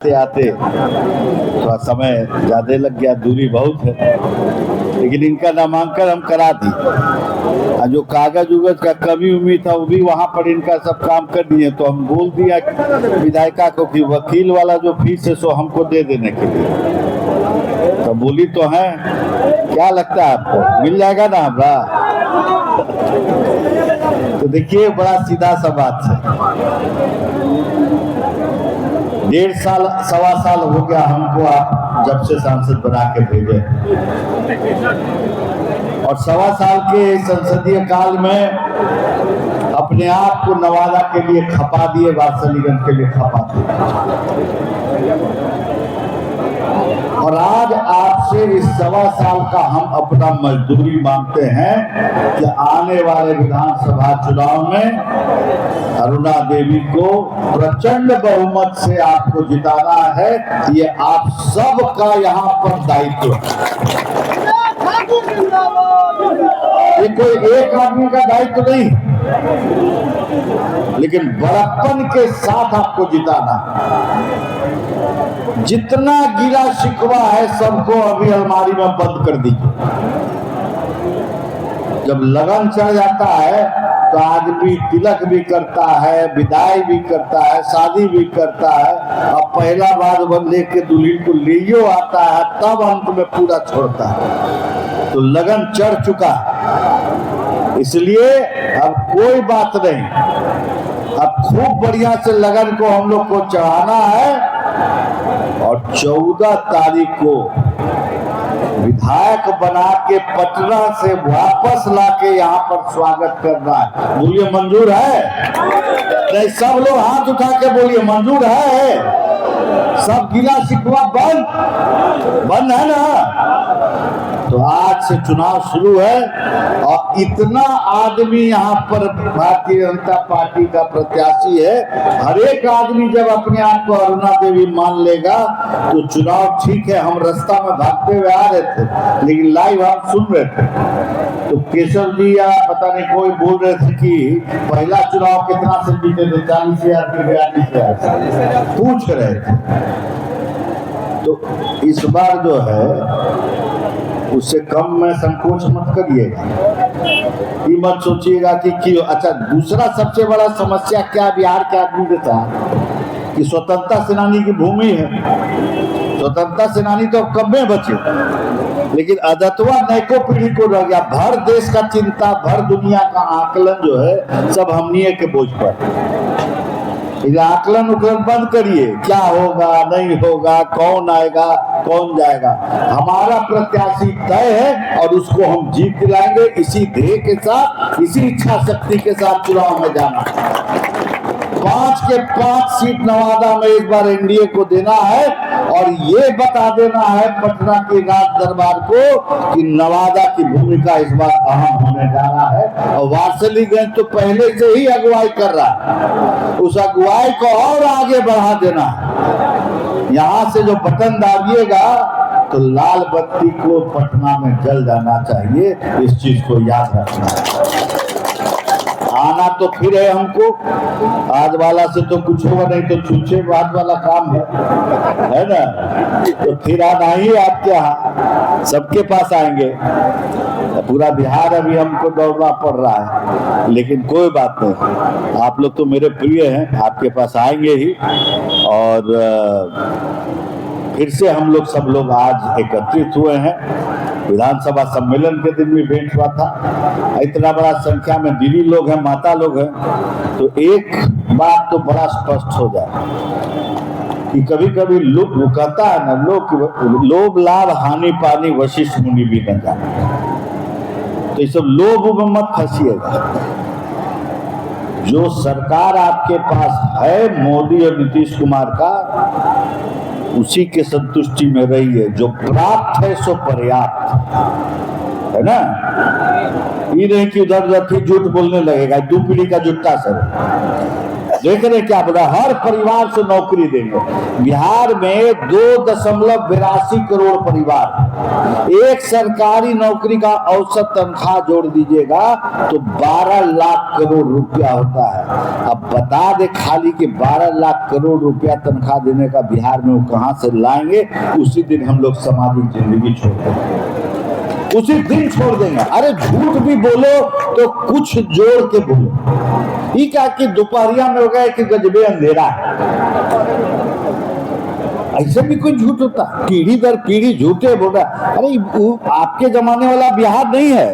आते थोड़ा समय ज़्यादा लग गया, दूरी बहुत है, लेकिन इनका नामांकन हम करा दी। जो कागज उगज का कमी उम्मीद था वो भी वहाँ पर इनका सब काम कर दिए। तो हम बोल दिया विधायिका को कि वकील वाला जो फीस है सो हमको दे देने के लिए। तो बोली तो है, क्या लगता है आपको मिल जाएगा ना हमरा? तो देखिए बड़ा सीधा सा बात है। 1.5 साल 1.25 साल हो गया हमको आप जब से सांसद बना के भेजे, और 1.25 साल के संसदीय काल में अपने आप को नवादा के लिए खपा दिए, वात्सलीगंज के लिए खपा दिए। और आज आपसे इस 1.25 साल का हम अपना मजदूरी मांगते हैं कि आने वाले विधानसभा चुनाव में अरुणा देवी को प्रचंड बहुमत से आपको जिताना है। ये आप सब का यहाँ पर दायित्व है। ये कोई एक आदमी का दायित्व नहीं, लेकिन बड़प्पन के साथ आपको जिताना। जितना गिला शिकवा है सबको अभी अलमारी में बंद कर दीजिए। जब लगन चढ़ जाता है तो आदमी तिलक भी करता है, विदाई भी करता है, शादी भी करता है, अब पहला बार बंदे के दुल्हन को लियो आता है, तब अंत में पूरा छोड़ता है। तो लगन चढ़ चुका, इसलिए अब कोई बात नहीं, अब खूब बढ़िया से लगन को हम लोग को चढ़ाना है। और 14 तारीख को विधायक बना के पटना से वापस लाके यहाँ पर स्वागत करना है। बोलिए मंजूर है? नहीं, सब लोग हाथ उठा के बोलिए मंजूर है। सब गिला शिकवा बंद है ना? तो आज से चुनाव शुरू है, और इतना आदमी यहाँ पर भारतीय जनता पार्टी का प्रत्याशी है। हर एक आदमी जब अपने आप को अरुणा देवी मान लेगा तो चुनाव ठीक है। हम रास्ता में भागते हुए आ रहे थे, लेकिन लाइव हम सुन रहे थे, तो केशव जी या पता नहीं कोई बोल रहे थे कि पहला चुनाव कितना से जीते थे, 40,000 के 42,000 पूछ रहे थे। तो इस बार जो है उससे कम में संकोच मत करिएगा। ये मत सोचिएगा कि क्यों। अच्छा, दूसरा सबसे बड़ा समस्या क्या बिहार के आदमी देता है कि स्वतंत्रता सेनानी की भूमि है। स्वतंत्रता सेनानी तो कब में बचे, लेकिन अदत्वा नैको पीढ़ी को रह गया। भर देश का चिंता, भर दुनिया का आकलन जो है सब हमनिए के बोझ पर। आकलन उकलन बंद करिए, क्या होगा नहीं होगा, कौन आएगा कौन जाएगा। हमारा प्रत्याशी तय है और उसको हम जीत दिलाएंगे। इसी ध्येय के साथ, इसी इच्छा शक्ति के साथ चुनाव में जाना। 5 के 5 सीट नवादा में इस बार एनडीए को देना है, और ये बता देना है पटना के राज दरबार को कि नवादा की भूमिका इस बार अहम होने जा रहा है। और वात्सलीगंज तो पहले से ही अगुवाई कर रहा है, उस अगुवाई को और आगे बढ़ा देना है। यहाँ से जो बटन दाबिएगा तो लाल बत्ती को पटना में जल जाना चाहिए। इस चीज को याद रखना है। आना तो फिर है हमको, आज वाला से तो कुछ होगा नहीं, तो छूछे बाद वाला काम है ना? तो फिर आना ही आपके यहाँ, सबके पास आएंगे। पूरा बिहार अभी हमको दौड़ना पड़ रहा है, लेकिन कोई बात नहीं, आप लोग तो मेरे प्रिय हैं, आपके पास आएंगे ही। और फिर से हम लोग सब लोग आज एकत्रित हुए हैं। विधानसभा सम्मेलन के दिन भी भेंट हुआ था। इतना बड़ा संख्या में दीदी लोग हैं, माता लोग हैं, तो एक बात तो बड़ा स्पष्ट हो जाए कि कभी कभी लोग कहता है ना, लोभ लाभ हानि पानी वशिष्ठ मुनि भी न जाने। तो ये सब लोभ में मत फंसिएगा। जो सरकार आपके पास है मोदी और नीतीश कुमार का, उसी के संतुष्टि में रहिए। जो प्राप्त है सो पर्याप्त है ना। ये नहीं कि उधर झूठ बोलने लगेगा, 2 पीढ़ी का जुट्टा सर। देख रहे क्या बोला, हर परिवार से नौकरी देंगे। बिहार में 2.82 करोड़ परिवार, एक सरकारी नौकरी का औसत तनख्वाह जोड़ दीजिएगा तो 12 लाख करोड़ रुपया होता है। अब बता दे खाली कि 12 लाख करोड़ रुपया तनख्वाह देने का बिहार में वो कहां से लाएंगे? उसी दिन हम लोग सामाजिक जिंदगी छोड़ देंगे, उसी दिन छोड़ देंगे। अरे झूठ भी बोलो तो कुछ जोड़ के बोलो। ये क्या कि दोपहरिया में हो गया कि गजबे अंधेरा है, ऐसे भी कोई झूठ होता? पीढ़ी दर पीढ़ी झूठे बोल रहा। अरे आपके जमाने वाला बिहार नहीं है।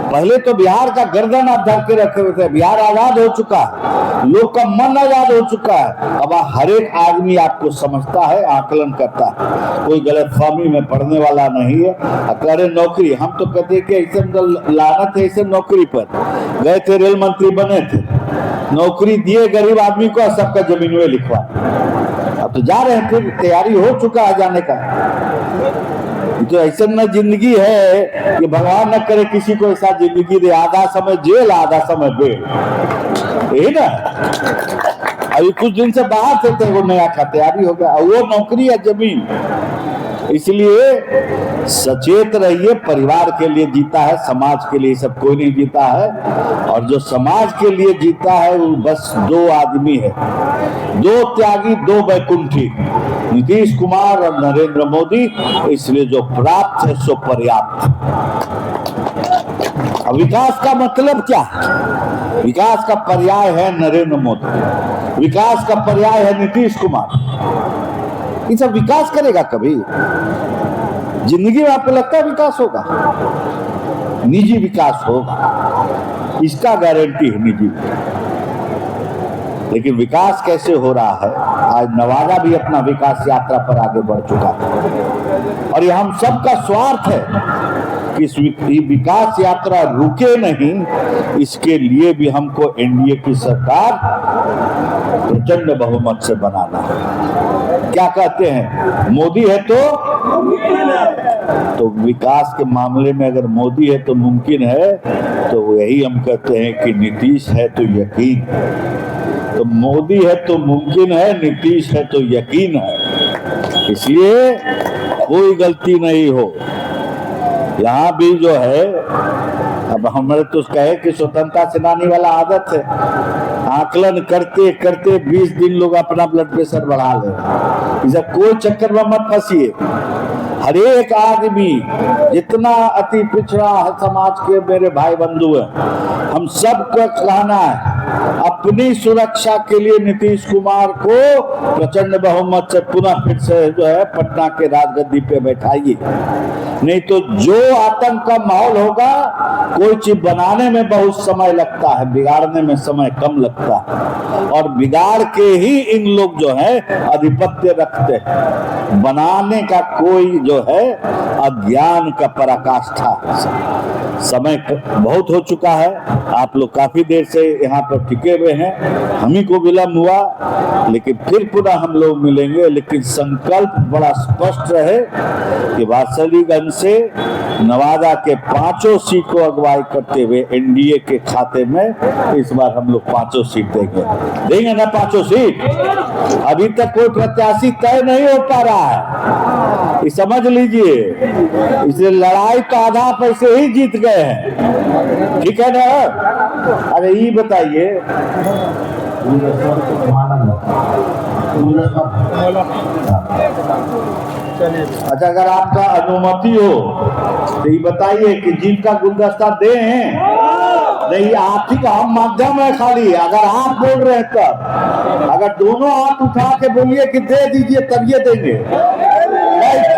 पहले तो बिहार का गर्दन आप धर के रखे हुए थे। बिहार आजाद हो चुका है, लोग का मन आजाद हो चुका है। अब हर एक आदमी आपको समझता है, आकलन करता है, कोई गलतफहमी में पड़ने वाला नहीं है। अरे नौकरी, हम तो कहते कि ऐसे लानत है ऐसे नौकरी पर। गए थे, रेल मंत्री बने थे, नौकरी दिए गरीब आदमी को, सबका जमीन में लिखवा। अब तो जा रहे हैं, फिर तैयारी हो चुका है जाने का। तो ऐसे न जिंदगी है कि भगवान न करे किसी को ऐसा जिंदगी दे, आधा समय जेल आधा समय बेल, यही ना। अभी कुछ दिन से बाहर से थे, वो नया का तैयारी हो गया, वो नौकरी है जमीन। इसलिए सचेत रहिए, परिवार के लिए जीता है, समाज के लिए सब कोई नहीं जीता है। और जो समाज के लिए जीता है वो बस 2 आदमी है, 2 त्यागी 2 बैकुंठी, नीतीश कुमार और नरेंद्र मोदी। इसलिए जो प्राप्त है सो पर्याप्त। अब विकास का मतलब क्या है? विकास का पर्याय है नरेंद्र मोदी, विकास का पर्याय है नीतीश कुमार। ये सब विकास करेगा कभी जिंदगी में? आपको लगता है विकास होगा? निजी विकास होगा, इसका गारंटी है निजी। लेकिन विकास कैसे हो रहा है? आज नवादा भी अपना विकास यात्रा पर आगे बढ़ चुका है और ये हम सबका स्वार्थ है कि इस विकास यात्रा रुके नहीं। इसके लिए भी हमको एनडीए की सरकार प्रचंड बहुमत से बनाना है। क्या कहते हैं, मोदी है तो विकास के मामले में अगर मोदी है तो मुमकिन है, तो यही हम कहते हैं कि नीतीश है तो यकीन। तो मोदी है तो मुमकिन है, नीतीश है तो यकीन है। इसलिए कोई गलती नहीं हो। यहाँ भी जो है, अब हमारे तो कहे कि स्वतंत्रता सेनानी वाला आदत है, आकलन करते करते 20 दिन लोग अपना ब्लड प्रेशर बढ़ा ले। इसे कोई चक्कर में मत फंसिए। हर एक आदमी, जितना अति पिछड़ा समाज के मेरे भाई बंधु हैं, हम सबको कहना है अपनी सुरक्षा के लिए नीतीश कुमार को प्रचंड बहुमत से पुनः फिर से जो है पटना के राजगद्दी पे बैठाइए। नहीं तो जो आतंक का माहौल होगा, कोई चीज बनाने में बहुत समय लगता है, बिगाड़ने में समय कम लगता है। और बिगाड़ के ही इन लोग जो है आधिपत्य रखते हैं। बनाने का कोई जो है अज्ञान का पराकाष्ठा है। समय बहुत हो चुका है, आप लोग काफी देर से यहाँ पर टिके हुए हैं, हम ही को विलम्ब हुआ, लेकिन फिर पुनः हम लोग मिलेंगे। लेकिन संकल्प बड़ा स्पष्ट रहे कि वात्सलीगंज से नवादा के 5 सीट को अगुवाई करते हुए एनडीए के खाते में इस बार हम लोग 5 सीट देंगे ना 5 सीट। अभी तक कोई प्रत्याशी तय नहीं हो पा रहा है, ये समझ लीजिए। इसलिए लड़ाई तो आधा पैसे ही जीत गए हैं, ठीक है ना। अरे ये बताइए, अच्छा अगर आपका अनुमति हो तो ये बताइए कि जीत का गुलदस्ता दें? नहीं, आप ही का हम माध्यम है खाली। अगर आप बोल रहे हैं तब, अगर दोनों हाथ उठा के बोलिए कि दे दीजिए तब ये देंगे।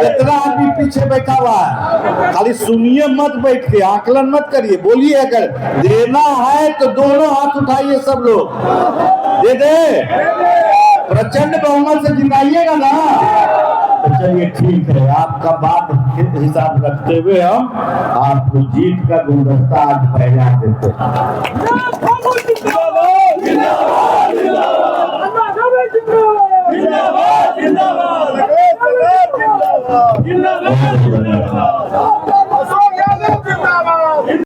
कितना आदमी पीछे बैठा हुआ है, खाली सुनिए मत बैठ के, आकलन मत करिए, बोलिए। अगर देना है तो दोनों हाथ उठाइए सब लोग, दे दे, प्रचंड बहुमत से जिताइएगा ना। तो चलिए ठीक है, आपका बात हिसाब रखते हुए हम आपको जीत का गुलदस्ता आज फैला देते हैं।